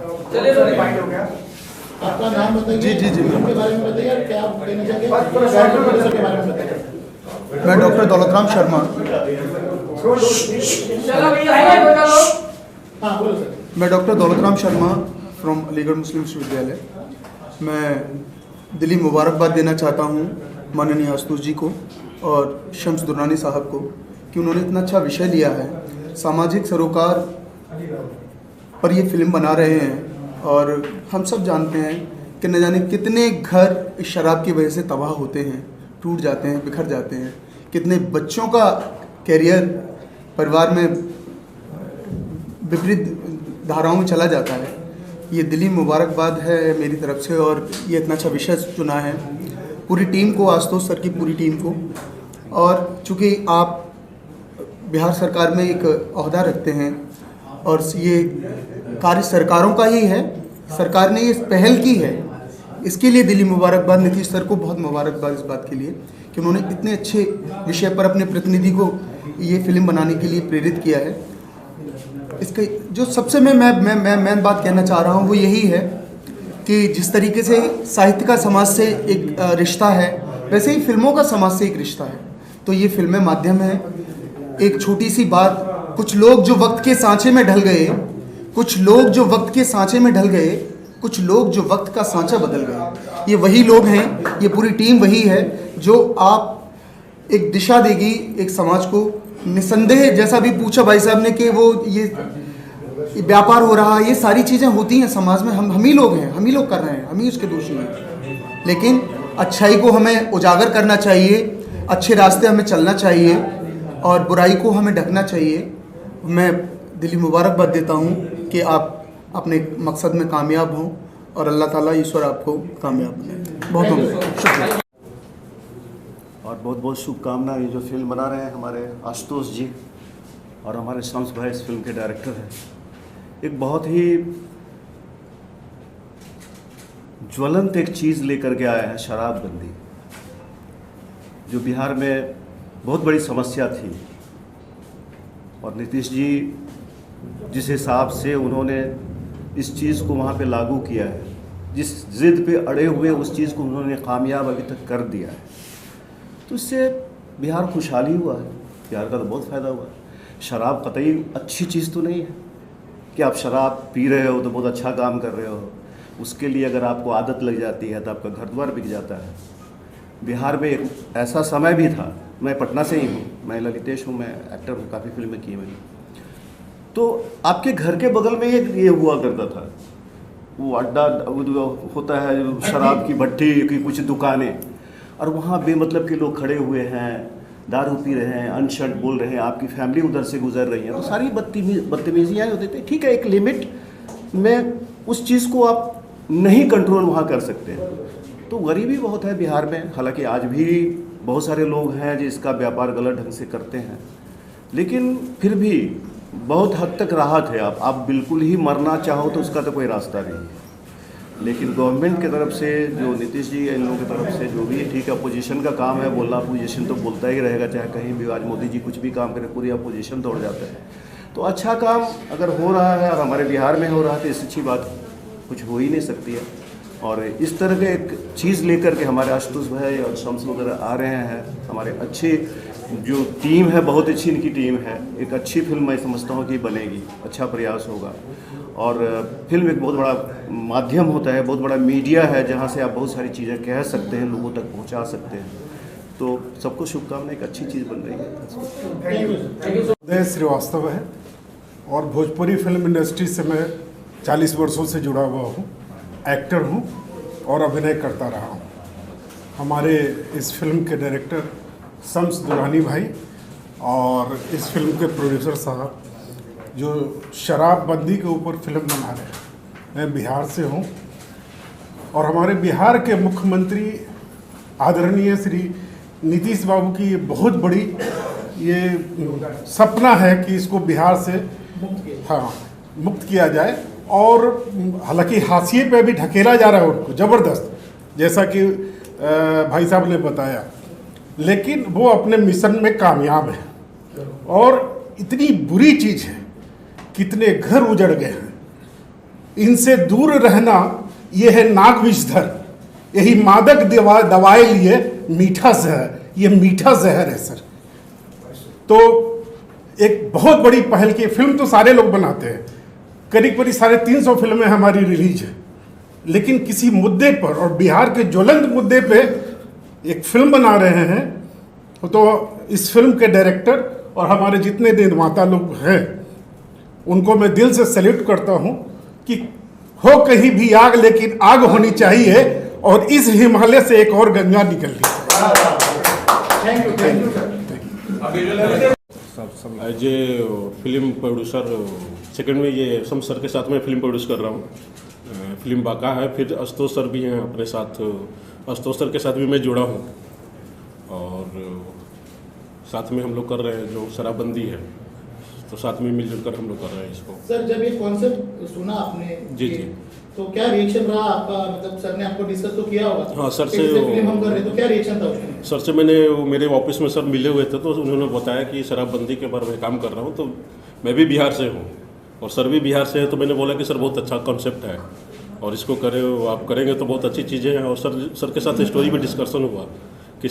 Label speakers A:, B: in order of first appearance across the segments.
A: चलिए sir point हो गया।
B: आपका नाम बताइए।
C: जी जी जी
B: के बारे में बताइए, क्या आप कहना चाहेंगे कैरेक्टर के बारे में बताइए।
C: मैं डॉक्टर दौलतराम शर्मा।
B: हाँ बोलो सर।
C: मैं डॉक्टर दौलतराम शर्मा फ्रॉम अलीगढ़ मुस्लिम विश्वविद्यालय। मैं दिली मुबारकबाद देना चाहता हूँ माननीय आशुतोष जी को और शम्स दुरानी साहब को कि उन्होंने इतना अच्छा विषय लिया है। सामाजिक सरोकार पर ये फिल्म बना रहे हैं और हम सब जानते हैं कि न जाने कितने घर इस शराब की वजह से तबाह होते हैं, टूट जाते हैं, बिखर जाते हैं। कितने बच्चों का कैरियर परिवार में विपरीत धाराओं में चला जाता है। ये दिली मुबारकबाद है मेरी तरफ से और ये इतना अच्छा विषय चुना है पूरी टीम को, आशुतोष सर की पूरी टीम को। और चूँकि आप बिहार सरकार में एक ओहदा रखते हैं और ये कार्य सरकारों का ही है, सरकार ने ये पहल की है, इसके लिए दिली मुबारकबाद। नीतीश सर को बहुत मुबारकबाद इस बात के लिए कि उन्होंने इतने अच्छे विषय पर अपने प्रतिनिधि को ये फिल्म बनाने के लिए प्रेरित किया है। इसके जो सबसे मैं बात कहना चाह रहा हूँ वो यही है कि जिस तरीके से साहित्य का समाज से एक रिश्ता है, वैसे ही फिल्मों का समाज से एक रिश्ता है। तो ये फिल्में माध्यम है। एक छोटी सी बात, कुछ लोग जो वक्त के सांचे में ढल गए, कुछ लोग जो वक्त के सांचे में ढल गए, कुछ लोग जो वक्त का सांचा बदल गए। ये वही लोग हैं, ये पूरी टीम वही है जो आप एक दिशा देगी एक समाज को। निसंदेह जैसा भी पूछा भाई साहब ने कि वो ये व्यापार हो रहा है, ये सारी चीज़ें होती हैं समाज में। हम ही लोग हैं, हम ही लोग कर रहे हैं, हम ही उसके दोषी हैं। लेकिन अच्छाई को हमें उजागर करना चाहिए, अच्छे रास्ते हमें चलना चाहिए और बुराई को हमें ढकना चाहिए। मैं दिली मुबारकबाद देता हूँ कि आप अपने मकसद में कामयाब हों और अल्लाह ताला ईश्वर आपको कामयाब बनाए। बहुत बहुत शुक्रिया
D: और बहुत बहुत शुभकामनाएं। ये जो फिल्म बना रहे हैं हमारे आशुतोष जी और हमारे शम्स भाई इस फिल्म के डायरेक्टर हैं। एक बहुत ही ज्वलंत एक चीज़ लेकर के आए हैं, शराबबंदी, जो बिहार में बहुत बड़ी समस्या थी। और नीतीश जी जिस हिसाब से उन्होंने इस चीज़ को वहाँ पे लागू किया है, जिस जिद पे अड़े हुए उस चीज़ को उन्होंने कामयाब अभी तक कर दिया है, तो इससे बिहार खुशहाली हुआ है, बिहार का तो बहुत फ़ायदा हुआ है। शराब कतई अच्छी चीज़ तो नहीं है कि आप शराब पी रहे हो तो बहुत अच्छा काम कर रहे हो। उसके लिए अगर आपको आदत लग जाती है तो आपका घर द्वार बिक जाता है। बिहार में एक ऐसा समय भी था, मैं पटना से ही हूँ, मैं ललितेश हूँ, मैं एक्टर हूँ, काफ़ी फिल्में की मैंने। तो आपके घर के बगल में ये हुआ करता था, वो अड्डा होता है शराब की भट्टी की कुछ दुकानें, और वहाँ बेमतलब के लोग खड़े हुए हैं, दारू पी रहे हैं, अनशर्ट बोल रहे हैं, आपकी फैमिली उधर से गुजर रही है, तो सारी बदतमीजियाँ होती थी। ठीक है, एक लिमिट में उस चीज़ को आप नहीं कंट्रोल वहाँ कर सकते। तो गरीबी बहुत है बिहार में, हालांकि आज भी बहुत सारे लोग हैं जिसका व्यापार गलत ढंग से करते हैं, लेकिन फिर भी बहुत हद तक राहत है। आप बिल्कुल ही मरना चाहो तो उसका तो कोई रास्ता नहीं है। लेकिन गवर्नमेंट की तरफ से, जो नीतीश जी इन लोगों की तरफ से जो भी है, ठीक है, अपोजिशन का काम है बोलना, अपोजिशन तो बोलता ही रहेगा, चाहे कहीं भी। आज मोदी जी कुछ भी काम करें, पूरी अपोजिशन दौड़ जाता है। तो अच्छा काम अगर हो रहा है और हमारे बिहार में हो रहा है तो इससे अच्छी बात कुछ हो ही नहीं सकती है। और इस तरह के एक चीज़ लेकर के हमारे आशुतोष भाई और शम्स वगैरह आ रहे हैं, हमारे अच्छे जो टीम है, बहुत अच्छी इनकी टीम है। एक अच्छी फिल्म मैं समझता हूँ कि बनेगी, अच्छा प्रयास होगा। और फिल्म एक बहुत बड़ा माध्यम होता है, बहुत बड़ा मीडिया है, जहाँ से आप बहुत सारी चीज़ें कह सकते हैं, लोगों तक पहुँचा सकते हैं। तो सबको शुभकामनाएं, एक अच्छी चीज़ बन रही है।
E: उदय श्रीवास्तव है और भोजपुरी फिल्म इंडस्ट्री से मैं 40 वर्षों से जुड़ा हुआ हूँ, एक्टर हूँ और अभिनय करता रहा हूँ। हमारे इस फिल्म के डायरेक्टर शम्स दुरानी भाई और इस फिल्म के प्रोड्यूसर साहब जो शराबबंदी के ऊपर फिल्म बना रहे हैं। मैं बिहार से हूँ और हमारे बिहार के मुख्यमंत्री आदरणीय श्री नीतीश बाबू की ये बहुत बड़ी ये सपना है कि इसको बिहार से मुक्त किया जाए। और हालांकि हाशिए पे भी ढकेला जा रहा है उनको ज़बरदस्त, जैसा कि भाई साहब ने बताया, लेकिन वो अपने मिशन में कामयाब है। और इतनी बुरी चीज़ है, कितने घर उजड़ गए हैं, इनसे दूर रहना ये है नाग विषधर, यही मादक दवाई लिए मीठा जहर, ये मीठा जहर है सर। तो एक बहुत बड़ी पहल की फिल्म तो सारे लोग बनाते हैं, करीब 350 फिल्में हमारी रिलीज है, लेकिन किसी मुद्दे पर और बिहार के ज्वलंत मुद्दे पे एक फिल्म बना रहे हैं। तो इस फिल्म के डायरेक्टर और हमारे जितने निर्माता लोग हैं उनको मैं दिल से सैल्यूट करता हूं कि हो कहीं भी आग, लेकिन आग होनी चाहिए और इस हिमालय से एक और गंगा निकल रही है।
A: As a film producer second में ये सम सर के साथ में फिल्म प्रोड्यूस कर रहा हूँ। फिल्म बाका है, फिर आशुतोष सर भी हैं अपने साथ, आशुतोष सर के साथ भी मैं जुड़ा हूँ और साथ में हम लोग कर रहे हैं जो शराबबंदी है, तो साथ में मिलजुल कर हम लोग कर रहे हैं इसको।
B: सर जब ये कॉन्सेप्ट सुना आपने
A: जी
B: तो क्या रिएक्शन रहा आपका? मतलब सर ने आपको डिस्कस तो किया होगा?
A: हाँ सर से
B: फिल्म हम कर रहे तो क्या रिएक्शन था उसमें?
A: सर से मैंने मेरे ऑफिस में सर मिले हुए थे तो उन्होंने बताया कि शराबबंदी के बारे में काम कर रहा हूँ, तो मैं भी बिहार से हूँ और सर भी बिहार से है, तो मैंने बोला कि सर बहुत अच्छा कॉन्सेप्ट है और इसको करें, आप करेंगे तो बहुत अच्छी चीज़ें हैं। और सर के साथ स्टोरी पे डिस्कशन हुआ कि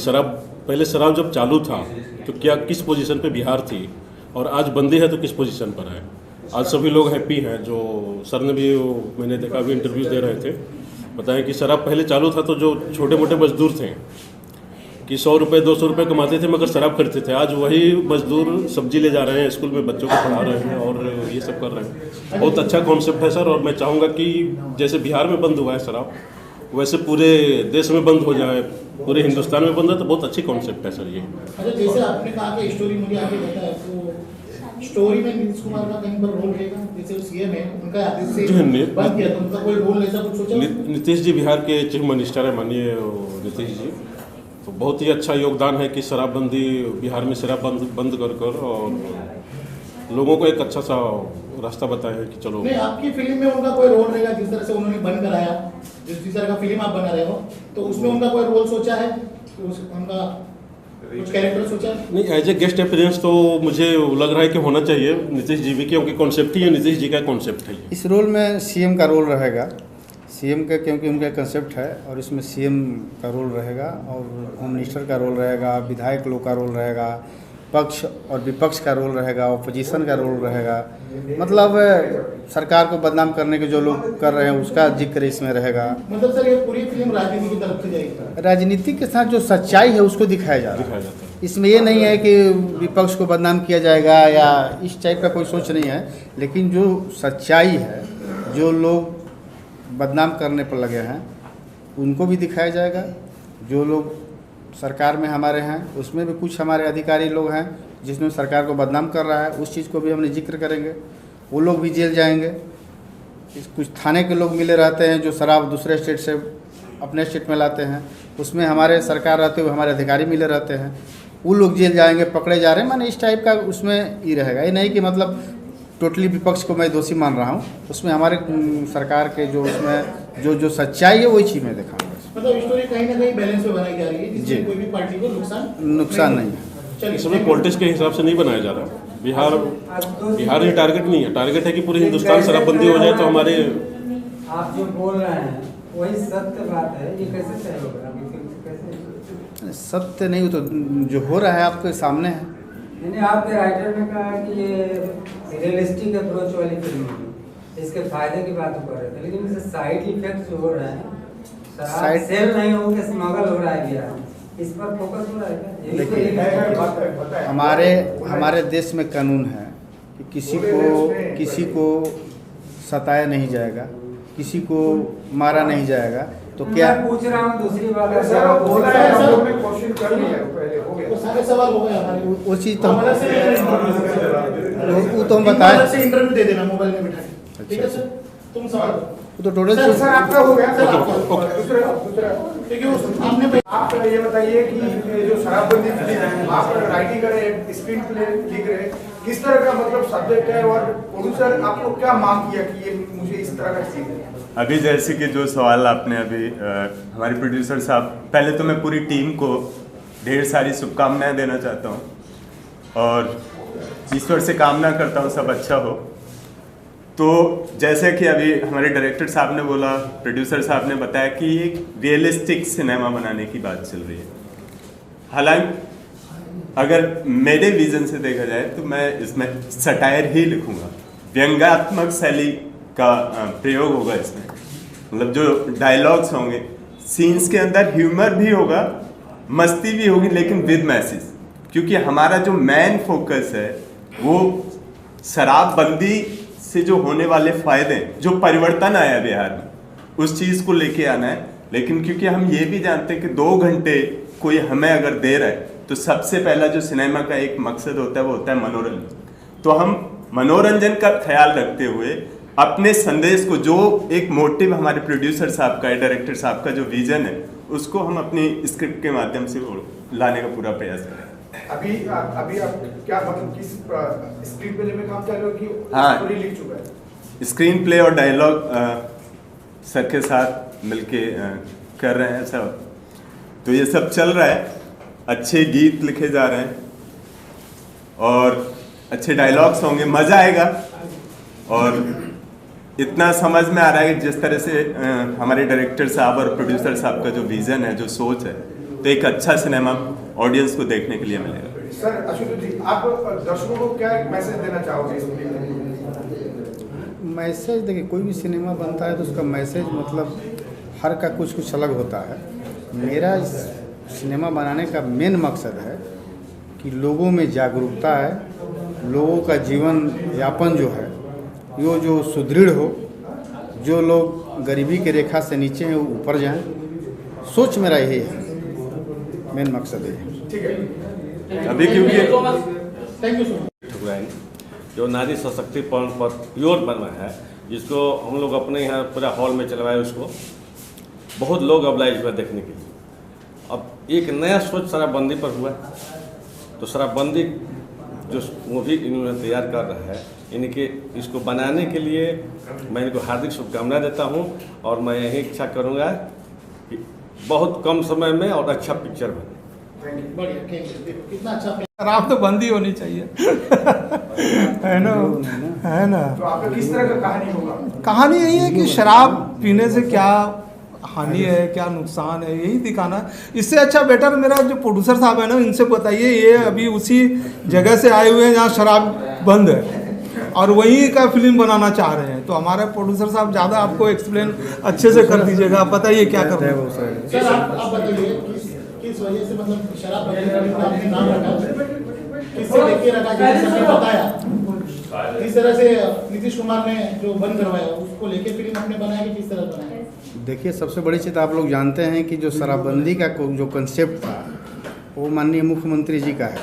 A: पहले शराब जब चालू था तो क्या किस पोजीशन पे बिहार थी और आज बंदी है तो किस पोजीशन पर है। आज सभी लोग हैप्पी हैं। जो सर ने भी मैंने देखा भी इंटरव्यू दे रहे थे, बताएं कि शराब पहले चालू था तो जो छोटे मोटे मजदूर थे कि 100 रुपये 200 रुपये कमाते थे मगर शराब खरीदते थे, आज वही मजदूर सब्जी ले जा रहे हैं, स्कूल में बच्चों को पढ़ा रहे हैं और ये सब कर रहे हैं। बहुत अच्छा कॉन्सेप्ट है सर, और मैं चाहूँगा कि जैसे बिहार में बंद हुआ है शराब, वैसे पूरे देश में बंद हो जाए, पूरे हिंदुस्तान में बंद है, तो बहुत अच्छी कॉन्सेप्ट है सर ये।
B: अच्छा, जैसे आपने कहा कि स्टोरी मुझे आगे बताया, तो स्टोरी में नीतीश कुमार का कहीं पर रोल रहेगा? जैसे सीएम है, उनका आदेश से बंद किया तो उनका कोई रोल ऐसा कुछ सोचा?
A: नीतीश जी बिहार के चीफ मिनिस्टर है, माननीय नीतीश जी, तो बहुत ही अच्छा योगदान है कि शराबबंदी बिहार में शराब बंद कर और लोगों को एक अच्छा सा रास्ता बताया है कि चलो।
B: नहीं, आपकी फिल्म में उनका कोई रोल रहेगा? जिस तरह से उन्होंने बंद कराया, जिस तरह का फिल्म आप बना रहे हो, तो उसमें उनका कोई रोल सोचा है? उनका कुछ कैरेक्टर सोचा है?
A: नहीं, एज ए गेस्ट अपीयरेंस तो मुझे लग रहा है कि होना चाहिए नीतीश जी भी, क्योंकि कॉन्सेप्ट ही है, नीतीश जी का कॉन्सेप्ट है।
F: इस रोल में सीएम का रोल रहेगा, सीएम का, क्योंकि उनका कंसेप्ट है और इसमें सीएम का रोल रहेगा और होम मिनिस्टर का रोल रहेगा, विधायक लोग का रोल रहेगा, पक्ष और विपक्ष का रोल रहेगा, ऑपोजिशन का रोल रहेगा। मतलब सरकार को बदनाम करने के जो लोग कर रहे हैं उसका जिक्र इसमें रहेगा।
B: मतलब सर ये पूरी फिल्म राजनीति की तरफ से जाएगी?
F: राजनीति के साथ जो सच्चाई है उसको दिखाया जा रहा है। इसमें ये नहीं है कि विपक्ष को बदनाम किया जाएगा या इस टाइप का कोई सोच नहीं है, लेकिन जो सच्चाई है, जो लोग बदनाम करने पर लगे हैं उनको भी दिखाया जाएगा। जो लोग सरकार में हमारे हैं उसमें भी कुछ हमारे अधिकारी लोग हैं जिसमें सरकार को बदनाम कर रहा है, उस चीज़ को भी हमने जिक्र करेंगे। वो लोग भी जेल जाएंगे। कुछ थाने के लोग मिले रहते हैं जो शराब दूसरे स्टेट से अपने स्टेट में लाते हैं, उसमें हमारे सरकार रहते हुए हमारे अधिकारी मिले रहते हैं, वो लोग जेल जाएंगे, पकड़े जा रहे हैं। माने इस टाइप का उसमें ही रहेगा। ये नहीं कि मतलब टोटली विपक्ष को मैं दोषी मान रहा हूँ, उसमें हमारे सरकार के जो उसमें जो सच्चाई है वही चीज़ में दिखाऊंगा।
B: मतलब स्टोरी कहीं ना कहीं बैलेंस में बनाई जा रही है जिससे कोई भी पार्टी को नुकसान
F: नहीं है।
A: इसमें पॉलिटिक्स के हिसाब से नहीं बनाया जा रहा। बिहार ये टारगेट नहीं है, टारगेट है कि पूरे हिंदुस्तान शराबबंदी हो जाए तो हमारे।
G: आप जो बोल रहे हैं वही सत्य बात है, ये कैसे तय होगा?
F: सत्य नहीं, वो तो जो हो रहा है आपके सामने है।
G: मैंने आपके राइटर ने कहा कि ये रियलिस्टिक अप्रोच वाली फिल्म है, इसके फायदे की बात कर रहे थे, लेकिन इससे साइड इफेक्ट जो हो रहा है, शराब सेल नहीं हो के स्मगल हो रहा है बिहार, इस पर फोकस हो रहा है क्या?
F: देखिए, हमारे देश में कानून है कि किसी को सताया नहीं जाएगा, किसी को मारा नहीं जाएगा। तो क्या
G: मैं पूछ रहा हूँ दूसरी बात है,
B: सारे सवाल हो गए हमारे।
F: वो चीज़ तो हम बताएं।
B: इंटरव्यू दे देना मोबाइल में बिठा के, ठीक है सर? तुम सवाल
F: वो तो टोटल
B: सर आपका हो गया सर, दूसरा क्योंकि आपने
H: आप ये बताइए कि जो शराबबंदी फिल्म है, आप राइटिंग कर रहे हैं, स्क्रीन प्ले लिख रहे हैं, किस तरह का मतलब सब्जेक्ट है और प्रोड्यूसर आपको क्या मांग किया कि ये मुझे इस तरह का चीज़ है?
I: अभी जैसे कि जो सवाल आपने अभी हमारे प्रोड्यूसर साहब, पहले तो मैं पूरी टीम को ढेर सारी शुभकामनाएं देना चाहता हूं और ईश्वर से कामना करता हूं सब अच्छा हो। तो जैसे कि अभी हमारे डायरेक्टर साहब ने बोला, प्रोड्यूसर साहब ने बताया कि एक रियलिस्टिक सिनेमा बनाने की बात चल रही है। हालांकि अगर मेरे विजन से देखा जाए तो मैं इसमें सटायर ही लिखूंगा, व्यंग्यात्मक शैली का प्रयोग होगा इसमें। मतलब जो डायलॉग्स होंगे, सीन्स के अंदर ह्यूमर भी होगा, मस्ती भी होगी, लेकिन विद मैसेज। क्योंकि हमारा जो मेन फोकस है वो शराबबंदी से जो होने वाले फायदे, जो परिवर्तन आया बिहार में, उस चीज़ को लेके आना है। लेकिन क्योंकि हम ये भी जानते हैं कि 2 घंटे कोई हमें अगर दे रहा है तो सबसे पहला जो सिनेमा का एक मकसद होता है वो होता है मनोरंजन। तो हम मनोरंजन का ख्याल रखते हुए अपने संदेश को, जो एक मोटिव हमारे प्रोड्यूसर साहब का है, डायरेक्टर साहब का जो विजन है, उसको हम अपनी स्क्रिप्ट के माध्यम से लाने का पूरा प्रयास करें।
H: अभी आप क्या मतलब किस स्क्रीन प्ले में काम कर रहे हो कि
I: हाँ,
H: स्टोरी लिख चुका है?
I: स्क्रीन प्ले और डायलॉग सर के साथ मिलके कर रहे हैं सब। तो ये सब चल रहा है, अच्छे गीत लिखे जा रहे हैं और अच्छे डायलॉग्स होंगे, मज़ा आएगा। और इतना समझ में आ रहा है कि जिस तरह से हमारे डायरेक्टर साहब और प्रोड्यूसर साहब का जो विज़न है, जो सोच है, तो एक अच्छा सिनेमा ऑडियंस को देखने के लिए मिलेगा।
H: सर अशुतोष जी, आप दर्शकों को क्या मैसेज देना चाहोगे इस फिल्म में?
F: मैसेज देखिए, कोई भी सिनेमा बनता है तो उसका मैसेज मतलब हर का कुछ कुछ अलग होता है। मेरा इस सिनेमा बनाने का मेन मकसद है कि लोगों में जागरूकता है, लोगों का जीवन यापन जो है वो जो सुदृढ़ हो, जो लोग गरीबी की रेखा से नीचे हैं वो ऊपर जाएं। सोच मेरा यही है, मेन मकसद है।
H: ठीक है,
I: अभी क्योंकि
B: थैंक यू सो मच।
J: जो नारी सशक्तिकरण पर प्योर बना है, जिसको हम लोग अपने यहाँ पूरा हॉल में चलवाए, उसको बहुत लोग अब्लाइज हुआ देखने के लिए। अब एक नया सोच शराबबंदी पर हुआ, तो शराबबंदी जो मूवी इन्होंने तैयार कर रहा है, इनके इसको बनाने के लिए मैं इनको हार्दिक शुभकामनाएं देता हूं। और मैं यही इच्छा करूंगा कि बहुत कम समय में और अच्छा पिक्चर बने।
B: बढ़िया, थैंक यू। कितना अच्छा
K: शराब तो बंद ही होनी चाहिए है ना, है ना।
H: तो आपका किस तरह का कहानी होगा?
K: कहानी यही है कि शराब पीने से क्या हानि है, क्या नुकसान है, यही दिखाना है। इससे अच्छा बेटर मेरा जो प्रोड्यूसर साहब है ना, इनसे बताइए, ये अभी उसी जगह से आए हुए हैं जहाँ शराब बंद है और वहीं का फिल्म बनाना चाह रहे हैं। तो हमारे प्रोड्यूसर साहब ज़्यादा आपको एक्सप्लेन अच्छे से कर दीजिएगा। आप बताइए क्या करना है।
B: सर आप बताइए किस वजह से मतलब शराब बंदी का आपने नाम रखा, किससे लेके रखा, जैसे आपने बताया किस तरह से नीतीश कुमार ने जो बंद करवाया उसको लेके फिल्म आपने बनाया कि किस तरह बनाया?
F: देखिए, सबसे बड़ी चीज़ आप लोग जानते हैं कि जो शराबबंदी का जो कंसेप्ट था वो माननीय मुख्यमंत्री जी का है।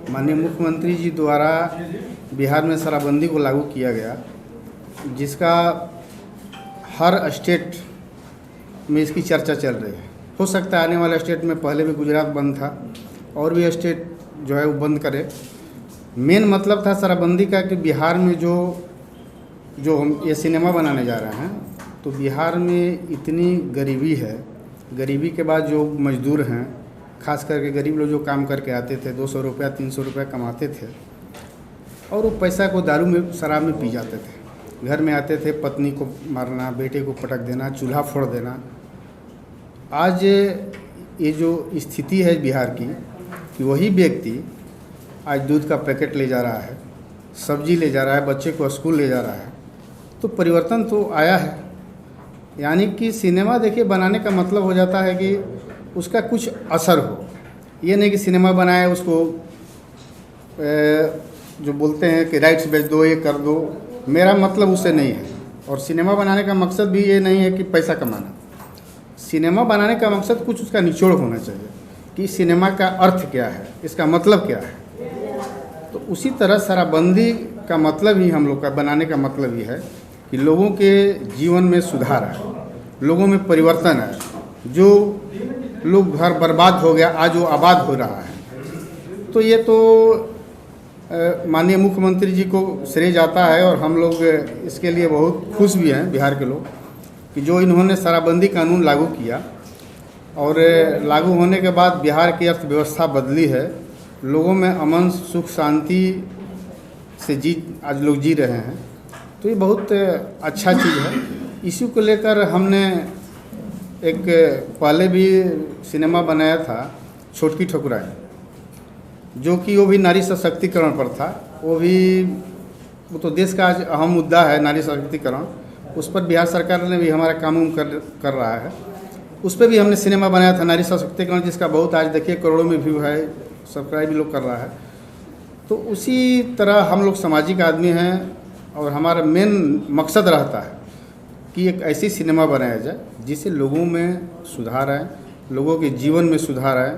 F: माननीय मुख्यमंत्री जी द्वारा बिहार में शराबबंदी को लागू किया गया, जिसका हर स्टेट में इसकी चर्चा चल रही है। हो सकता है आने वाले स्टेट में, पहले भी गुजरात बंद था, और भी स्टेट जो है वो बंद करे। मेन मतलब था शराबबंदी का कि बिहार में जो हम ये सिनेमा बनाने जा रहे हैं, तो बिहार में इतनी गरीबी है, गरीबी के बाद जो मजदूर हैं, खास करके गरीब लोग जो काम करके आते थे, 200 रुपया 300 रुपया कमाते थे और वो पैसा को दारू में, शराब में पी जाते थे। घर में आते थे, पत्नी को मारना, बेटे को पटक देना, चूल्हा फोड़ देना। आज ये जो स्थिति है बिहार की, कि वही व्यक्ति आज दूध का पैकेट ले जा रहा है, सब्जी ले जा रहा है, बच्चे को स्कूल ले जा रहा है। तो परिवर्तन तो आया है। यानी कि सिनेमा देखिए बनाने का मतलब हो जाता है कि उसका कुछ असर हो। ये नहीं कि सिनेमा बनाए उसको जो बोलते हैं कि राइट्स बेच दो, ये कर दो, मेरा मतलब उससे नहीं है। और सिनेमा बनाने का मकसद भी ये नहीं है कि पैसा कमाना। सिनेमा बनाने का मकसद कुछ उसका निचोड़ होना चाहिए कि सिनेमा का अर्थ क्या है, इसका मतलब क्या है। तो उसी तरह शराबबंदी का मतलब ही, हम लोग का बनाने का मतलब ही है कि लोगों के जीवन में सुधार आए, लोगों में परिवर्तन आए। जो लोग घर बर्बाद हो गया, आज वो आबाद हो रहा है। तो ये तो माननीय मुख्यमंत्री जी को श्रेय जाता है और हम लोग इसके लिए बहुत खुश भी हैं, बिहार के लोग, कि जो इन्होंने शराबबंदी कानून लागू किया और लागू होने के बाद बिहार की अर्थव्यवस्था बदली है। लोगों में अमन, सुख, शांति से आज लोग जी रहे हैं। तो ये बहुत अच्छा चीज़ है। इसी को लेकर हमने एक पहले भी सिनेमा बनाया था छोटकी ठकुराइन, जो कि वो भी नारी सशक्तिकरण पर था। वो तो देश का आज अहम मुद्दा है, नारी सशक्तिकरण। उस पर बिहार सरकार ने भी हमारा कानून कर रहा है। उस पर भी हमने सिनेमा बनाया था नारी सशक्तिकरण, जिसका बहुत आज देखिए करोड़ों में व्यू है, सब्सक्राइब भी लोग कर रहा है। तो उसी तरह हम लोग सामाजिक आदमी हैं और हमारा मेन मकसद रहता है कि एक ऐसी सिनेमा बनाया जाए जिससे लोगों में सुधार आए, लोगों के जीवन में सुधार आए।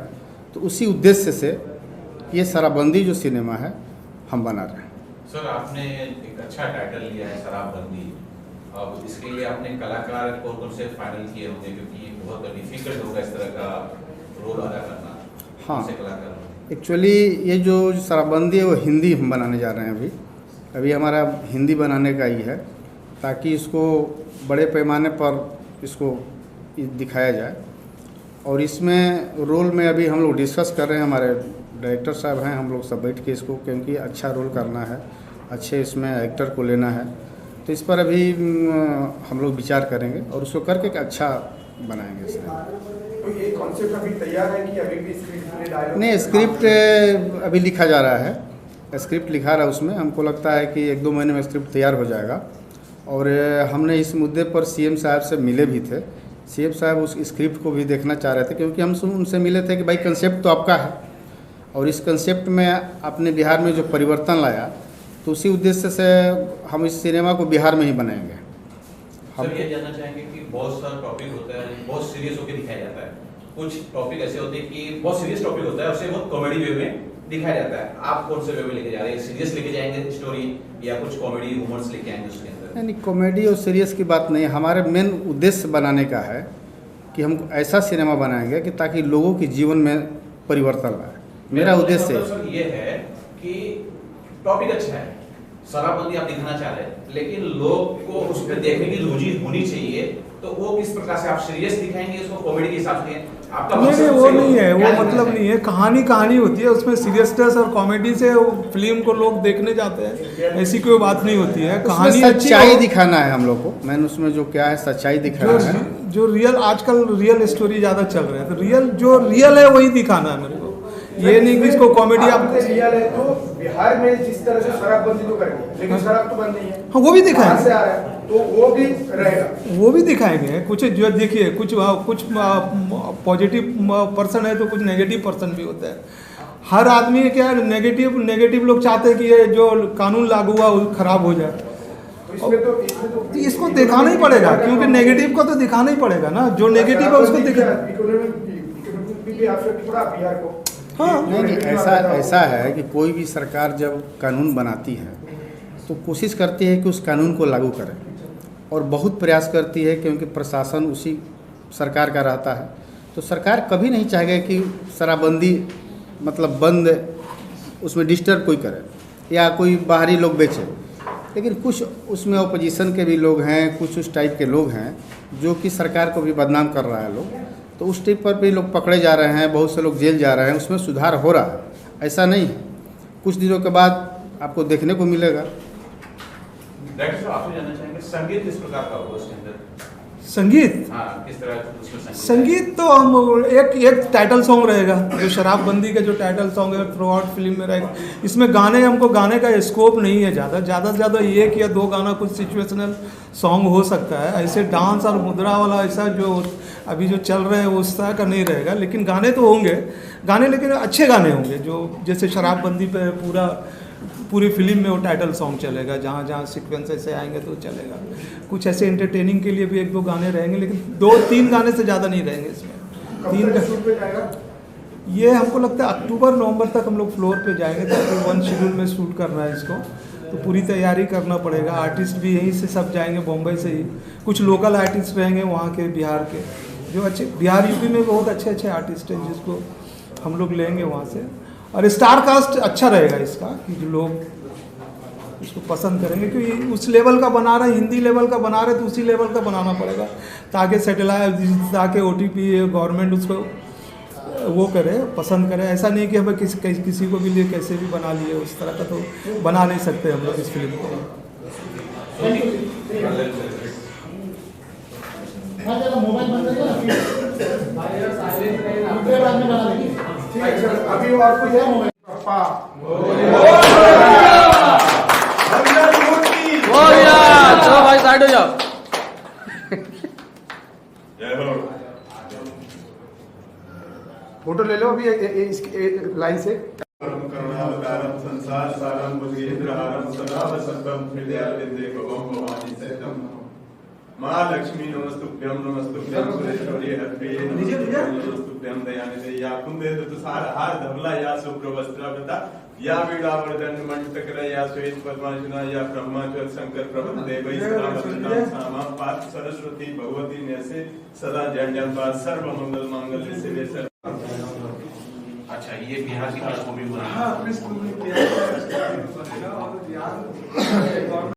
F: तो उसी उद्देश्य से ये शराबबंदी जो सिनेमा है हम बना रहे हैं।
L: सर, आपने एक अच्छा टाइटल लिया है शराबबंदी। अब इसके लिए आपने कलाकार कौन से फाइनल किए होंगे, क्योंकि बहुत डिफिकल्ट होगा इस तरह का रोल अदा करना।
F: हाँ,
L: कलाकार
F: एक्चुअली ये जो शराबबंदी है वो हिंदी हम बनाने जा रहे हैं। अभी हमारा हिंदी बनाने का ही है, ताकि इसको बड़े पैमाने पर इसको दिखाया जाए। और इसमें रोल में अभी हम लोग डिस्कस कर रहे हैं, हमारे डायरेक्टर साहब हैं, हम लोग सब बैठ के इसको, क्योंकि अच्छा रोल करना है, अच्छे इसमें एक्टर को लेना है, तो इस पर अभी हम लोग विचार करेंगे और उसको करके एक अच्छा बनाएंगे इसमें।
H: तो ये कॉन्सेप्ट अभी तैयार है कि अभी भी स्क्रिप्ट में डायलॉग?
F: नहीं, स्क्रिप्ट अभी लिखा जा रहा है, स्क्रिप्ट लिखा रहा है। उसमें हमको लगता है कि 1-2 महीने में स्क्रिप्ट तैयार हो जाएगा। और हमने इस मुद्दे पर सीएम साहब से मिले भी थे। सीएम साहब उस स्क्रिप्ट को भी देखना चाह रहे थे, क्योंकि हम उनसे मिले थे कि भाई कंसेप्ट तो आपका है और इस कंसेप्ट में आपने बिहार में जो परिवर्तन लाया, तो उसी उद्देश्य से हम इस सिनेमा को बिहार में ही बनाएंगे।
L: सर, ये जानना चाहेंगे कि बहुत सारा टॉपिक होता है, बहुत सीरियस होकर दिखाया जाता है। कुछ टॉपिक ऐसे होते हैं कि बहुत सीरियस टॉपिक होता है, उसे बहुत कॉमेडी वे में दिखाया जाता है। आप कौन से वे में लेके जा रहे हैं? सीरियस लेके जाएंगे स्टोरी या कुछ कॉमेडी ह्यूमर्स लेके आएंगे उसके अंदर?
F: नहीं, कॉमेडी और सीरियस की बात नहीं। हमारे मेन उद्देश्य बनाने का है कि हम ऐसा सिनेमा बनाएंगे कि ताकि लोगों के जीवन में परिवर्तन लाए। मेरा उद्देश्य
L: सर ये है कि टॉपिक अच्छा है, शराबबंदी आप दिखाना चाह रहे हैं, लेकिन लोग को उस पर देखने की रुचि होनी चाहिए। तो वो किस प्रकार से आप सीरियस दिखाएंगे उसको कॉमेडी के हिसाब से? आपका
K: नहीं, वो नहीं है, वो मतलब नहीं है। कहानी होती है, उसमें सीरियसनेस और कॉमेडी से फिल्म को लोग देखने जाते हैं, ऐसी कोई बात नहीं होती है। कहानी
F: सच्चाई दिखाना है हम लोग को। मैंने उसमें जो क्या है सच्चाई दिखाना है,
K: जो रियल, आजकल रियल स्टोरी ज़्यादा चल रहे हैं, तो रियल है वही दिखाना है मेरे को। ये नहीं कि इसको कॉमेडी आप
H: रियल है। तो बिहार में जिस तरह से शराबबंदी तो करेंगे, लेकिन शराब तो बंद नहीं है।
K: हाँ, वो भी दिखाएंगे,
H: से आ रहा है तो वो भी रहेगा,
K: वो भी दिखाएंगे। कुछ जो देखिए, कुछ पॉजिटिव पर्सन है तो कुछ नेगेटिव पर्सन भी होता है। हर आदमी क्या है, नेगेटिव लोग चाहते हैं कि ये जो कानून लागू हुआ वो खराब हो जाए।
H: तो
K: इसको दिखाना ही पड़ेगा, क्योंकि नेगेटिव को तो दिखाना ही पड़ेगा ना। जो नेगेटिव है उसको दिखा।
H: बिहार को
F: हाँ, नहीं, ऐसा है कि कोई भी सरकार जब कानून बनाती है तो कोशिश करती है कि उस कानून को लागू करे, और बहुत प्रयास करती है, क्योंकि प्रशासन उसी सरकार का रहता है। तो सरकार कभी नहीं चाहेगा कि शराबबंदी मतलब बंद, उसमें डिस्टर्ब कोई करे या कोई बाहरी लोग बेचे। लेकिन कुछ उसमें अपोजिशन के भी लोग हैं, कुछ उस टाइप के लोग हैं जो कि सरकार को भी बदनाम कर रहा है लोग। तो उस टाइप पर भी लोग पकड़े जा रहे हैं, बहुत से लोग जेल जा रहे हैं। उसमें सुधार हो रहा है, ऐसा नहीं है। कुछ दिनों के बाद आपको देखने को मिलेगा।
L: डायरेक्टर साहब, आपसे जानना चाहेंगे संगीत किस प्रकार का होगा उसके अंदर?
K: संगीत,
L: हाँ, किस तरह उसमें
K: संगीत तो हम एक टाइटल सॉन्ग रहेगा, जो शराबबंदी का जो टाइटल सॉन्ग है थ्रू आउट फिल्म में रहेगा। इसमें हमको गाने का स्कोप नहीं है ज़्यादा से ज़्यादा 1 या 2 गाना कुछ सिचुएशनल सॉन्ग हो सकता है। ऐसे डांस और मुद्रा वाला ऐसा जो अभी जो चल रहे हैं उस तरह का नहीं रहेगा। लेकिन गाने तो होंगे, लेकिन अच्छे गाने होंगे, जो जैसे शराबबंदी पे पूरी फिल्म में वो टाइटल सॉन्ग चलेगा। जहाँ सीक्वेंस ऐसे आएंगे तो चलेगा। कुछ ऐसे एंटरटेनिंग के लिए भी 1-2 गाने रहेंगे, लेकिन 2-3 गाने से ज़्यादा नहीं रहेंगे इसमें। 3 का ये हमको लगता है अक्टूबर-नवंबर तक हम लोग फ्लोर पे जाएंगे, ताकि 1 शेड्यूल में शूट करना है इसको। तो पूरी तैयारी करना पड़ेगा। आर्टिस्ट भी यहीं से सब जाएंगे, बॉम्बे से ही। कुछ लोकल आर्टिस्ट रहेंगे वहाँ के, बिहार के, जो अच्छे, बिहार यूपी में बहुत अच्छे आर्टिस्ट हैं जिसको हम लोग लेंगे वहाँ से। और स्टार कास्ट अच्छा रहेगा इसका, कि जो लोग इसको पसंद करेंगे, क्योंकि उस लेवल का बना रहे हैं, हिंदी लेवल का बना रहे, तो उसी लेवल का बनाना पड़ेगा, ताकि सेटेलाइट, ताकि OTP गवर्नमेंट उसको वो करे, पसंद करे। ऐसा नहीं कि हमें किसी को भी लिए कैसे भी बना लिए, उस तरह का तो बना नहीं सकते हम लोग इस फिल्म को।
B: थैंक यू जी। हाँ जरा मोबाइल बंद करिए ना दूसरे बाद में बना देंगे।
H: ठीक है सर, अभी और कोई है मोबाइल? पप्पा
J: चलो भाई साइड हो जाओ।
H: फोटो ले लो अभी इसकी लाइन से।
I: करुणावतारम संसार सारम भुजगेंद्रहारम सदा वसंतम हृदयारविंदे भवम भवानी सहितम माँ लक्ष्मी नमस्तुभ्यम नमस्तुभ्यम सुरेश्वरी हरिप्रिये नमस्तुभ्यम दयानिधे या कुंदे तुषार हार धवला या शुभ्रवस्त्रावृता या वीणावर्धन मण्डतकर या श्वेत पद्मासना या ब्रह्माच्वर शंकर प्रभु देवै सदा वंदनाम सामा पार्थ सरस्वती भगवती नैसे सदा जन पाठ सर्व मंगल मांगल्य शिवे सर्व।
L: अच्छा, ये बिहार की पृष्ठभूमि बना।
H: हाँ,